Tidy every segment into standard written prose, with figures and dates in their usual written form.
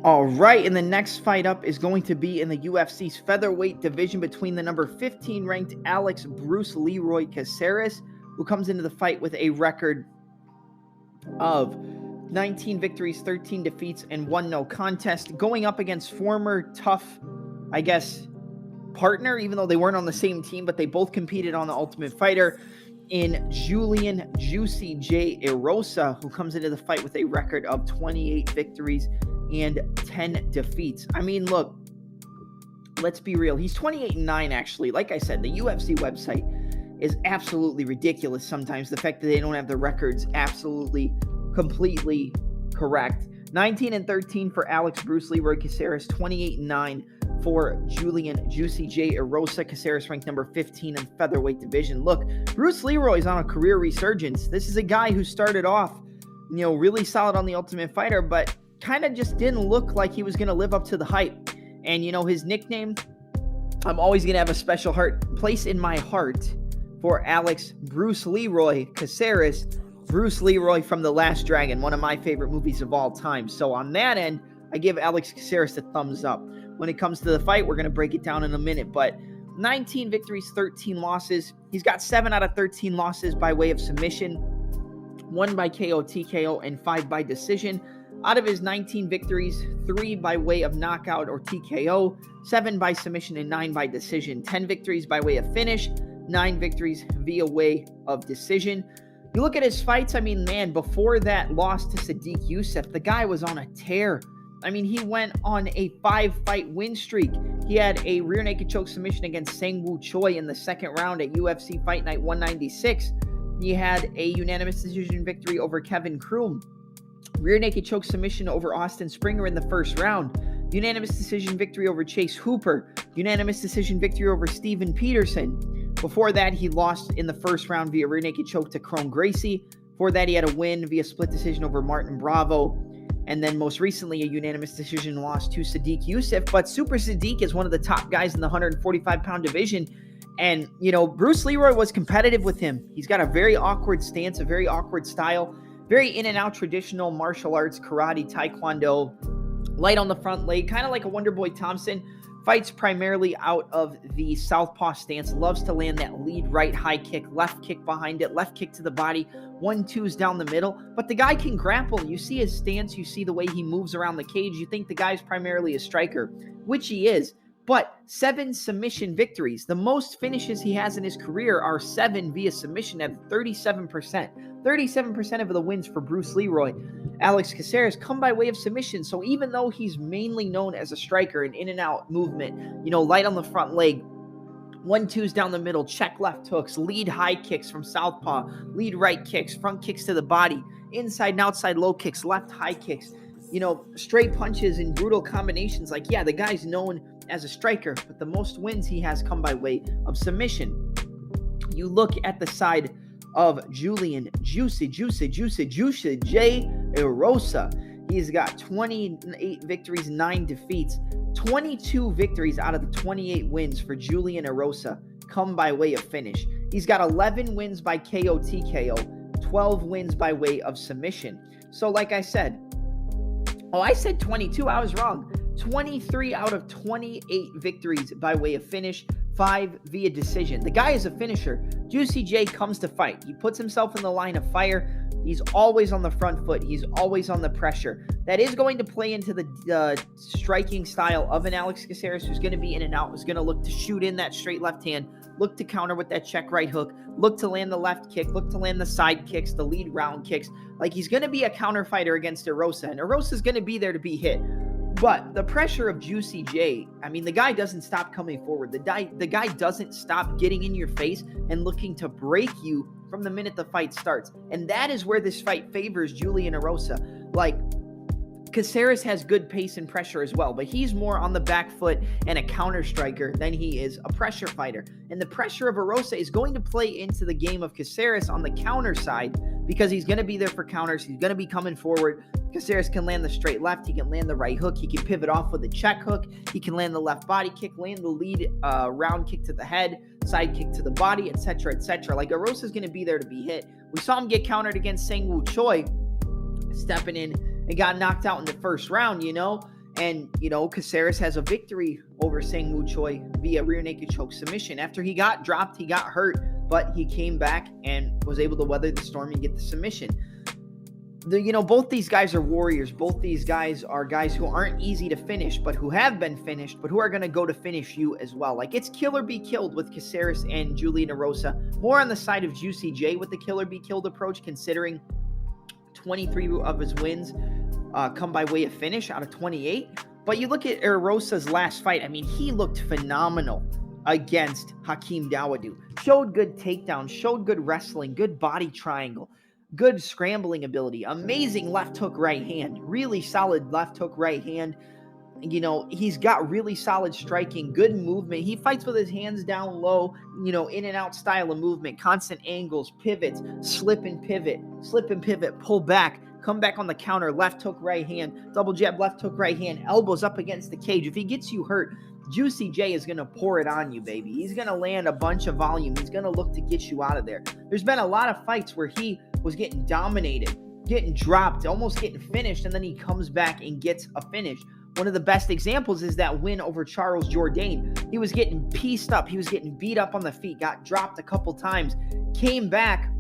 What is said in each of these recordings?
All right, and the next fight up is going to be in the UFC's featherweight division between the number 15 ranked Alex Bruce Leeroy Caceres, who comes into the fight with a record of 19 victories, 13 defeats, and 1 no contest, going up against former tough, partner, even though they weren't on the same team, but they both competed on The Ultimate Fighter, in Julian Juicy J Erosa, who comes into the fight with a record of 28 victories and 10 defeats. I mean, look, let's be real. He's 28-9, actually. Like I said, the UFC website is absolutely ridiculous sometimes. The fact that they don't have the records absolutely, completely correct. 19-13 for Alex Bruce Leeroy Caceres, 28-9 for Julian Juicy J Erosa. Caceres ranked number 15 in the featherweight division. Look, Bruce Leeroy's on a career resurgence. This is a guy who started off, really solid on The Ultimate Fighter, but kind of just didn't look like he was going to live up to the hype. And, his nickname, I'm always going to have a special place in my heart for Alex Bruce Leeroy Caceres. Bruce Leeroy from The Last Dragon, one of my favorite movies of all time. So on that end, I give Alex Caceres a thumbs up. When it comes to the fight, we're going to break it down in a minute, but 19 victories, 13 losses. He's got 7 out of 13 losses by way of submission, 1 by KO, TKO, and 5 by decision. Out of his 19 victories, 3 by way of knockout or TKO, 7 by submission, and 9 by decision. 10 victories by way of finish, 9 victories via way of decision. You look at his fights, before that loss to Sadiq Youssef, the guy was on a tear. He went on a 5-fight win streak. He had a rear naked choke submission against Sang-Woo Choi in the second round at UFC Fight Night 196. He had a unanimous decision victory over Kevin Kroom. Rear naked choke submission over Austin Springer in the first round. Unanimous decision victory over Chase Hooper. Unanimous decision victory over Steven Peterson. Before that, he lost in the first round via rear naked choke to Chrome Gracie. Before that, he had a win via split decision over Martin Bravo. And then most recently, a unanimous decision loss to Sadiq Youssef. But Super Sadiq is one of the top guys in the 145-pound division. And, Bruce Leeroy was competitive with him. He's got a very awkward stance, a very awkward style, very in and out traditional martial arts, karate, taekwondo, light on the front leg, kind of like a Wonder Boy Thompson. Fights primarily out of the southpaw stance, loves to land that lead right high kick, left kick behind it, left kick to the body, 1-2s down the middle. But the guy can grapple. You see his stance, you see the way he moves around the cage. You think the guy's primarily a striker, which he is. But 7 submission victories. The most finishes he has in his career are 7 via submission at 37%. 37% of the wins for Bruce Leeroy. Alex Caceres come by way of submission. So even though he's mainly known as a striker, an in and out movement, light on the front leg, 1-2s down the middle, check left hooks, lead high kicks from southpaw, lead right kicks, front kicks to the body, inside and outside low kicks, left high kicks, straight punches and brutal combinations. The guy's known as a striker, but the most wins he has come by way of submission. You look at the side of Julian Juicy J Erosa. He's got 28 victories, 9 defeats. 22 victories out of the 28 wins for Julian Erosa come by way of finish. He's got 11 wins by KO TKO, 12 wins by way of submission. So like I said, I said 22, I was wrong. 23 out of 28 victories by way of finish, 5 via decision. The guy is a finisher. Juicy J comes to fight. He puts himself in the line of fire. He's always on the front foot. He's always on the pressure. That is going to play into the striking style of an Alex Caceres, who's going to be in and out, who's going to look to shoot in that straight left hand, look to counter with that check right hook, look to land the left kick, look to land the side kicks, the lead round kicks. He's going to be a counter fighter against Erosa, and Erosa's going to be there to be hit. But the pressure of Juicy J, the guy doesn't stop coming forward. The guy doesn't stop getting in your face and looking to break you from the minute the fight starts. And that is where this fight favors Julian Erosa. Caceres has good pace and pressure as well, but he's more on the back foot and a counter striker than he is a pressure fighter. And the pressure of Erosa is going to play into the game of Caceres on the counter side, because he's going to be there for counters. He's going to be coming forward. Caceres can land the straight left. He can land the right hook. He can pivot off with a check hook. He can land the left body kick, land the lead round kick to the head, side kick to the body, etc., etc. Erosa's going to be there to be hit. We saw him get countered against Sang-Woo Choi, stepping in and got knocked out in the first round, And, Caceres has a victory over Sang-Woo Choi via rear naked choke submission. After he got dropped, he got hurt, but he came back and was able to weather the storm and get the submission. Both these guys are warriors. Both these guys are guys who aren't easy to finish, but who have been finished, but who are going to go to finish you as well. Like, it's kill or be killed with Caceres and Julian Erosa. More on the side of Juicy J with the kill or be killed approach, considering 23 of his wins come by way of finish out of 28. But you look at Erosa's last fight. I mean, he looked phenomenal against Hakeem Dawodu. Showed good takedowns, showed good wrestling, good body triangle, good scrambling ability, amazing left hook right hand, really solid left hook right hand. He's got really solid striking, good movement. He fights with his hands down low, in and out style of movement, constant angles, pivots, slip and pivot, pull back, come back on the counter, left hook, right hand, double jab, left hook, right hand, elbows up against the cage. If he gets you hurt, Juicy J is going to pour it on you, baby. He's going to land a bunch of volume. He's going to look to get you out of there. There's been a lot of fights where he was getting dominated, getting dropped, almost getting finished, and then he comes back and gets a finish. One of the best examples is that win over Charles Jourdain. He was getting pieced up. He was getting beat up on the feet, got dropped a couple times, came back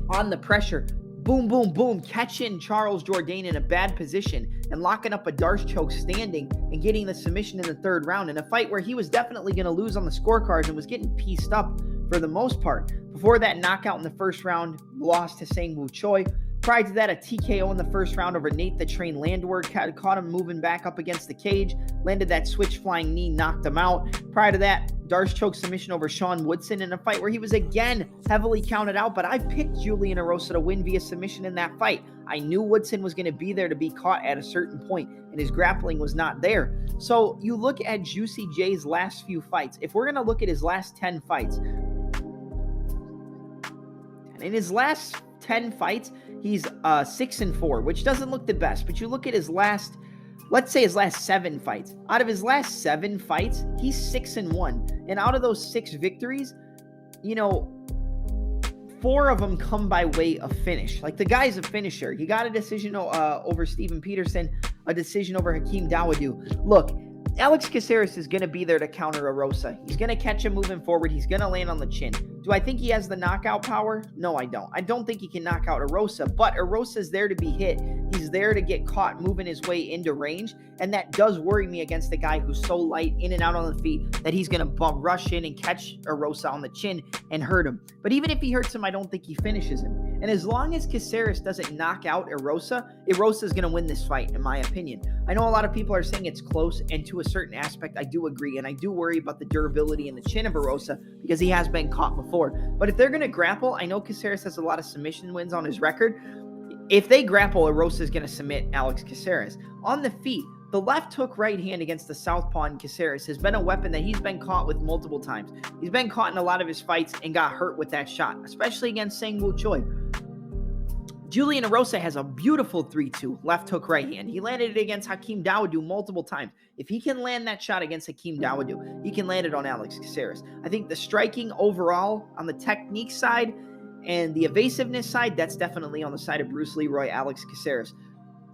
on the pressure, boom, boom, boom, catching Charles Jourdain in a bad position and locking up a Darce choke standing and getting the submission in the third round in a fight where he was definitely going to lose on the scorecards and was getting pieced up for the most part. Before that knockout in the first round, lost to Sang-Woo Choi. Prior to that, a TKO in the first round over Nate the Train Landwehr, caught him moving back up against the cage, landed that switch flying knee, knocked him out. Prior to that, Darce choke submission over Sean Woodson in a fight where he was again heavily counted out, but I picked Julian Erosa to win via submission in that fight. I knew Woodson was going to be there to be caught at a certain point, and his grappling was not there. So you look at Juicy J's last few fights. If we're going to look at his last 10 fights, in his last 10 fights, he's 6-4, which doesn't look the best. But you look at his last, let's say his last 7 fights. Out of his last 7 fights, he's 6-1. And out of those 6 victories, 4 of them come by way of finish. Like, the guy's a finisher. He got a decision over Steven Peterson, a decision over Hakeem Dawodu. Look, Alex Caceres is going to be there to counter Erosa. He's going to catch him moving forward. He's going to land on the chin. Do I think he has the knockout power? No, I don't. I don't think he can knock out Erosa, but Erosa's there to be hit. He's there to get caught moving his way into range, and that does worry me against a guy who's so light in and out on the feet that he's going to rush in and catch Erosa on the chin and hurt him. But even if he hurts him, I don't think he finishes him. And as long as Caceres doesn't knock out Erosa, Erosa's going to win this fight, in my opinion. I know a lot of people are saying it's close, and to a certain aspect, I do agree, and I do worry about the durability and the chin of Erosa because he has been caught before. But if they're going to grapple, I know Caceres has a lot of submission wins on his record. If they grapple, Erosa is going to submit Alex Caceres. On the feet, the left hook right hand against the southpaw in Caceres has been a weapon that he's been caught with multiple times. He's been caught in a lot of his fights and got hurt with that shot, especially against Sang-Woo Choi. Julian Erosa has a beautiful 3-2 left hook right hand. He landed it against Hakeem Dawodu multiple times. If he can land that shot against Hakeem Dawodu, he can land it on Alex Caceres. I think the striking overall on the technique side and the evasiveness side, that's definitely on the side of Bruce Leeroy, Alex Caceres.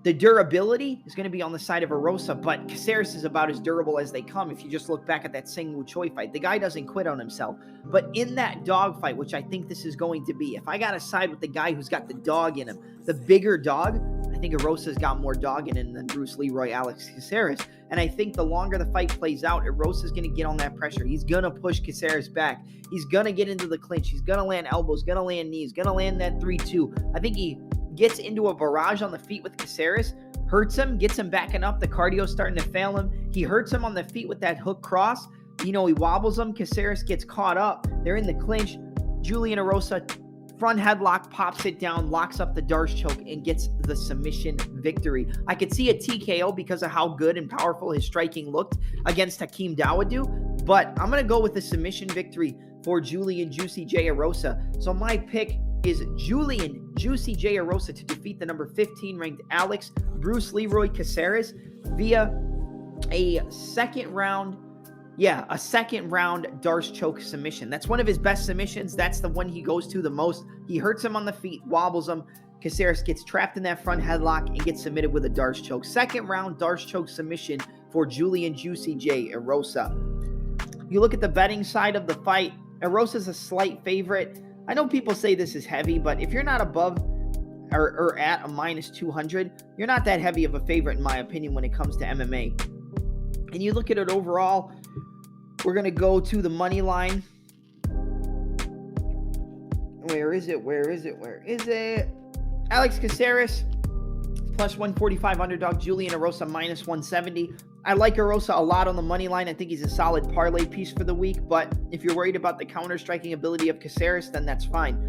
The durability is going to be on the side of Erosa, but Caceres is about as durable as they come. If you just look back at that Sang-Woo Choi fight, the guy doesn't quit on himself. But in that dog fight, which I think this is going to be, if I got to side with the guy who's got the dog in him, the bigger dog, I think Erosa's got more dog in him than Bruce Leeroy, Alex Caceres. And I think the longer the fight plays out, Erosa's going to get on that pressure. He's going to push Caceres back. He's going to get into the clinch. He's going to land elbows, going to land knees, going to land that 3-2. I think he gets into a barrage on the feet with Caceres, hurts him, gets him backing up. The cardio's starting to fail him. He hurts him on the feet with that hook cross. He wobbles him. Caceres gets caught up. They're in the clinch. Julian Erosa, front headlock, pops it down, locks up the Darce choke, and gets the submission victory. I could see a TKO because of how good and powerful his striking looked against Hakeem Dawodu, but I'm going to go with the submission victory for Julian Juicy J. Erosa. So my pick is Julian Juicy J. Erosa to defeat the number 15 ranked Alex Bruce Leeroy Caceres via a second round Darce choke submission. That's one of his best submissions. That's the one he goes to the most. He hurts him on the feet, wobbles him, Caceres gets trapped in that front headlock and gets submitted with a Darce choke. Second round Darce choke submission for Julian Juicy J Erosa. You look at the betting side of the fight, Erosa's a slight favorite. I know people say this is heavy, but if you're not above or at a minus 200, you're not that heavy of a favorite in my opinion when it comes to MMA. And you look at it overall, we're going to go to the money line. Where is it? Alex Caceres, plus 145 underdog. Julian Erosa, minus 170. I like Erosa a lot on the money line. I think he's a solid parlay piece for the week. But if you're worried about the counter-striking ability of Caceres, then that's fine.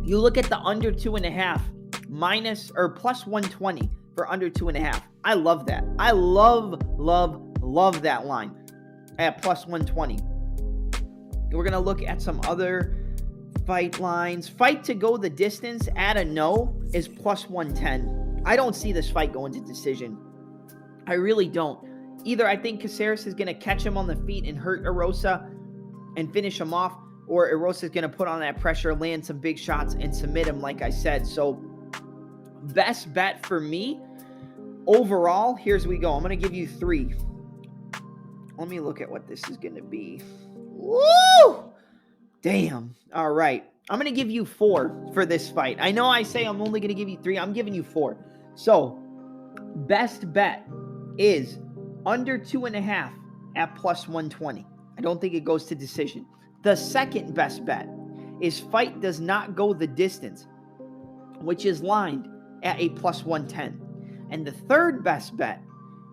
You look at the under 2.5, minus or plus 120 for under 2.5. I love that. I love that line at plus 120. We're going to look at some other fight lines. Fight to go the distance at a no is plus 110. I don't see this fight going to decision. I really don't. Either I think Caceres is going to catch him on the feet and hurt Erosa and finish him off, or Erosa is going to put on that pressure, land some big shots, and submit him, like I said. So, best bet for me, overall, here's we go. I'm going to give you 3. Let me look at what this is going to be. Woo! Damn. All right. I'm going to give you 4 for this fight. I know I say I'm only going to give you 3. I'm giving you 4. So, best bet is under 2.5 at plus 120. I don't think it goes to decision. The second best bet is fight does not go the distance, which is lined at a plus 110. And the third best bet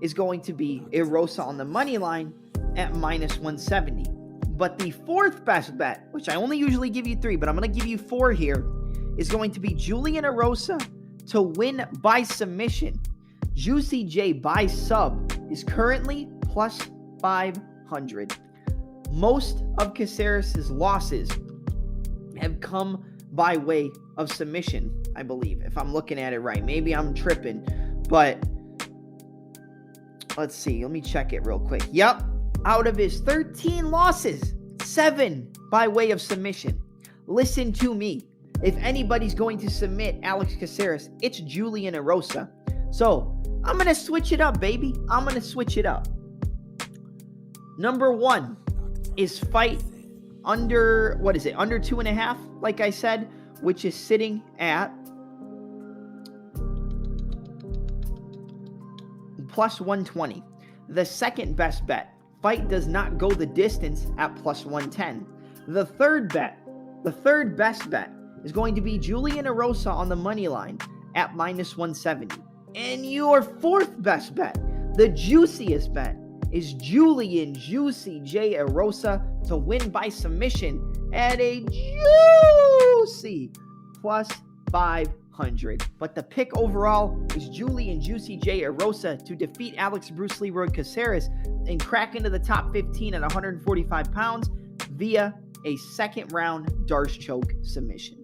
is going to be Erosa on the money line at minus 170. But the fourth best bet, which I only usually give you 3, but I'm going to give you 4 here, is going to be Julian Erosa to win by submission. Juicy J by sub is currently plus 500. Most of Caceres' losses have come by way of submission, I believe, if I'm looking at it right. Maybe I'm tripping, but let's see. Let me check it real quick. Yep. Out of his 13 losses, 7 by way of submission. Listen to me. If anybody's going to submit Alex Caceres, it's Julian Erosa. So, I'm going to switch it up, baby. I'm going to switch it up. Number 1 is fight under, under 2.5, like I said, which is sitting at plus 120. The second best bet, fight does not go the distance at plus 110. The third best bet is going to be Julian Erosa on the money line at minus 170. And your fourth best bet, the juiciest bet, is Julian Juicy J Erosa to win by submission at a juicy plus 500. But the pick overall is Julian Juicy J Erosa to defeat Alex Bruce Leeroy Caceres and crack into the top 15 at 145 pounds via a second round Darce choke submission.